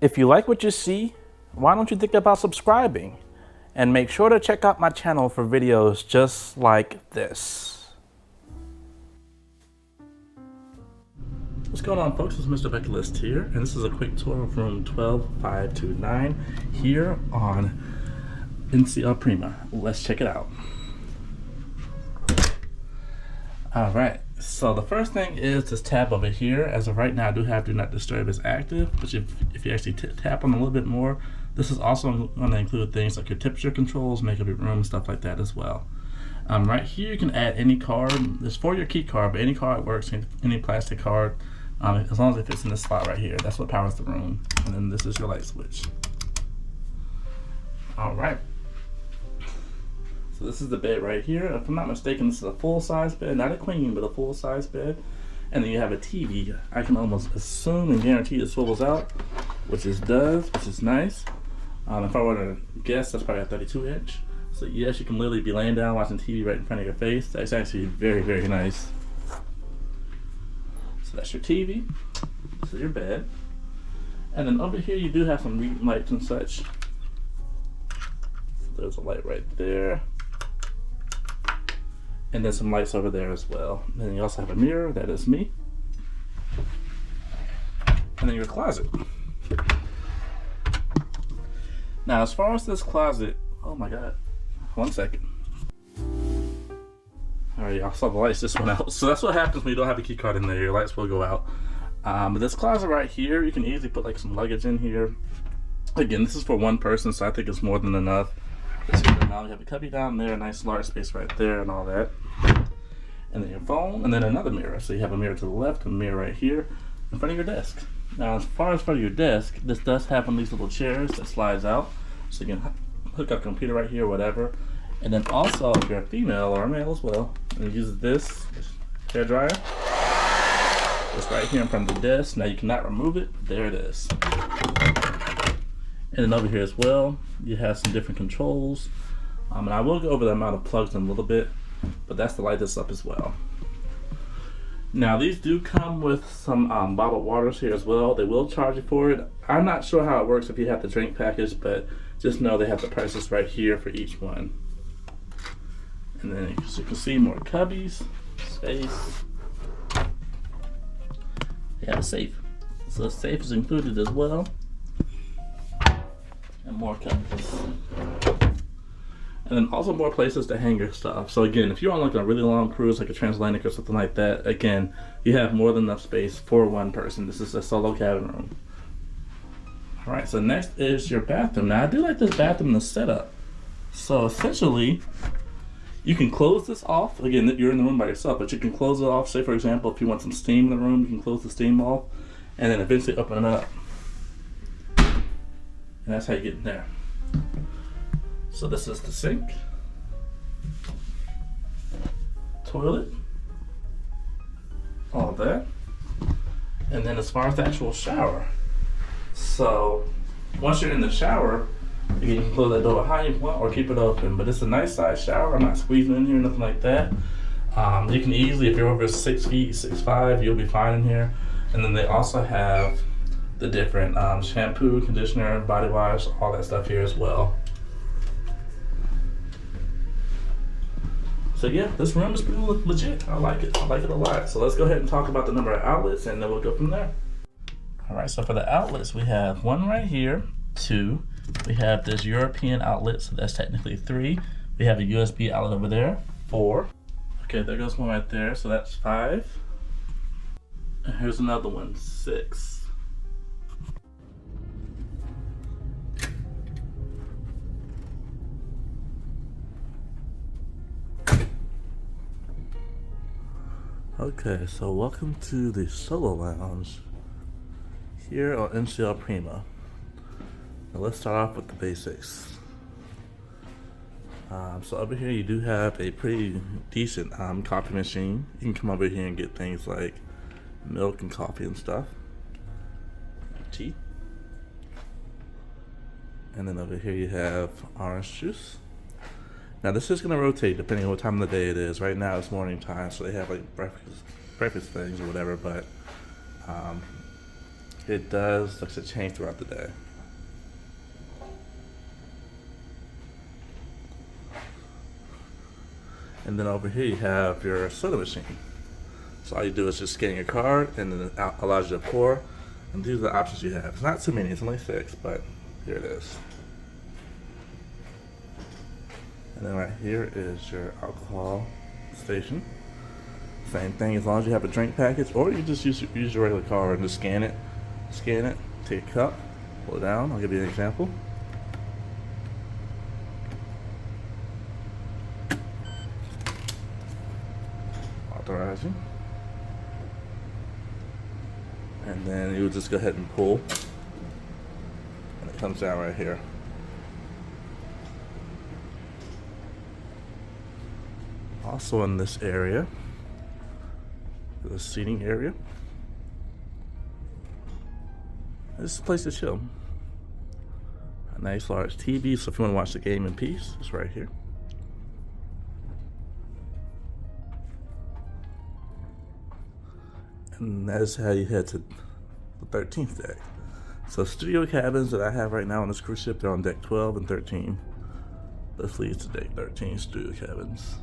If you like what you see, why don't you think about subscribing? And make sure to check out my channel for videos just like this. What's going on, folks? It's MrBucketlist here, and this is a quick tour of room 12529 here on NCL Prima. Let's check it out. Alright, so the first thing is this tab over here. As of right now, I do have Do Not Disturb as active, but if you actually tap on it a little bit more, this is also going to include things like your temperature controls, make up your room, stuff like that as well. Right here, you can add any card. It's for your key card, but any card works, any plastic card, as long as it fits in this slot right here. That's what powers the room. And then this is your light switch. Alright. So this is the bed right here. If I'm not mistaken, this is a full-size bed, not a queen, but a full-size bed. And then you have a TV. I can almost assume and guarantee it swivels out, which it does, which is nice. If I were to guess, that's probably a 32-inch. So yes, you can literally be laying down watching TV right in front of your face. That's actually very, very nice. So that's your TV. This is your bed. And then over here, you do have some reading lights and such. So there's a light right there. And then some lights over there as well. And then you also have a mirror, that is me. And then your closet. Now, as far as this closet, oh my God, 1 second. All right, y'all saw the lights just went out. So that's what happens when you don't have a key card in there, your lights will go out. But this closet right here, you can easily put like some luggage in here. Again, this is for one person, so I think it's more than enough. Now you have a cubby down there, a nice large space right there and all that. And then your phone, and then another mirror. So you have a mirror to the left and a mirror right here in front of your desk. Now, as far as front of your desk, this does have one of these little chairs that slides out. So you can hook up a computer right here or whatever. And then also, if you're a female or a male as well, and you use this hair dryer, it's right here in front of the desk. Now you cannot remove it. There it is. And then over here as well, you have some different controls. And I will go over the amount of plugs in a little bit, but that's to light this up as well. Now these do come with some bottled waters here as well. They will charge you for it. I'm not sure how it works if you have the drink package, but just know they have the prices right here for each one. And then as you can see, more cubbies, space. They have a safe. So the safe is included as well. And more cubbies. And then also more places to hang your stuff. So again, if you're on like a really long cruise, like a transatlantic or something like that, again, you have more than enough space for one person. This is a solo cabin room. All right, so next is your bathroom. Now I do like this bathroom in the setup. So essentially, you can close this off. Again, you're in the room by yourself, but you can close it off. Say for example, if you want some steam in the room, you can close the steam off and then eventually open it up. And that's how you get in there. So this is the sink, toilet, all that. And then as far as the actual shower, so once you're in the shower, you can close that door behind you if you want or keep it open. But it's a nice size shower. I'm not squeezing in here, nothing like that. You can easily, if you're over 6 feet, 6'5", you'll be fine in here. And then they also have the different shampoo, conditioner, body wash, all that stuff here as well. So yeah, this room is pretty legit. I like it. I like it a lot. So let's go ahead and talk about the number of outlets and then we'll go from there. All right, so for the outlets, we have one right here, 2. We have this European outlet, so that's technically 3. We have a USB outlet over there, 4. Okay, there goes one right there, so that's 5. And here's another one, 6. Okay, so welcome to the Solo Lounge here on NCL Prima. Now let's start off with the basics. So over here you do have a pretty decent coffee machine. You can come over here and get things like milk and coffee and stuff. Tea. And then over here you have orange juice. Now this is going to rotate depending on what time of the day it is. Right now it's morning time, so they have like breakfast things or whatever, but it does, like I said, change throughout the day. And then over here you have your soda machine. So all you do is just scan your card, and then it allows you to pour. And these are the options you have. It's not too many, it's only 6, but here it is. And then right here is your alcohol station. Same thing, as long as you have a drink package, or you just use your regular card and just scan it, take a cup, pull it down. I'll give you an example. Authorizing. And then you would just go ahead and pull, and it comes down right here. Also in this area, the seating area, this is a place to chill. A nice large TV, so if you want to watch the game in peace, it's right here. And that is how you head to the 13th deck. So studio cabins that I have right now on this cruise ship, they're on deck 12 and 13. This leads to deck 13 studio cabins.